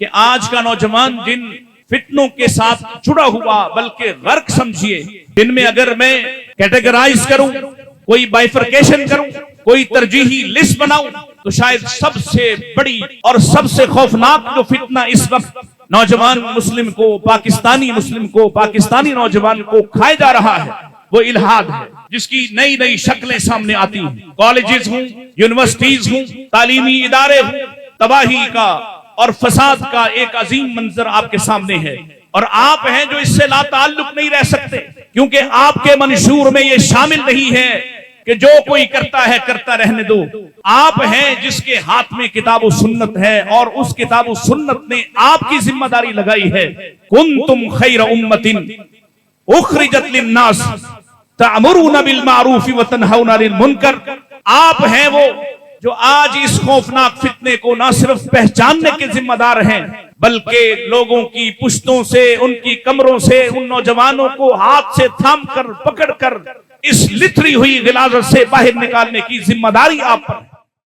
कि आज का नौजवान जिन फितनों के साथ जुड़ा हुआ बल्कि गर्क समझिए, जिनमें अगर मैं कैटेगराइज करूं, कोई बाइफरकेशन करूं, कोई तरजीही लिस्ट बनाऊं, तो शायद सबसे बड़ी और सबसे खौफनाक जो फितना इस वक्त नौजवान मुस्लिम को, पाकिस्तानी मुस्लिम को, पाकिस्तानी नौजवान को खाया जा रहा है, वो इल्हाद है, जिसकी नई नई शक्लें सामने आती हैं। कॉलेजेस हों, यूनिवर्सिटीज हों, तालीमी इदारे हों, तबाही का और फसाद का एक अजीम मंजर आपके सामने है, और आप हैं जो इससे लाताल्लुक नहीं रह सकते, क्योंकि आपके मंशूर में यह शामिल नहीं है कि जो कोई करता है करता रहने दो। आप हैं जिसके हाथ में किताब सुन्नत है, और उस किताब सुन्नत ने आपकी जिम्मेदारी लगाई है। कुंतुम खैर उम्मतिन उखरिजत लिन्नास तअमुरूना बिल मारूफ व तनहौना अनिल मुनकर। आप हैं वो जो आज इस खौफनाक फितने को न सिर्फ पहचानने के जिम्मेदार हैं, बल्कि लोगों की पुश्तों से, उनकी कमरों से उन नौजवानों को हाथ से थाम कर, पकड़ कर इस लिथरी हुई गिलाजत से बाहर निकालने की जिम्मेदारी आप पर है।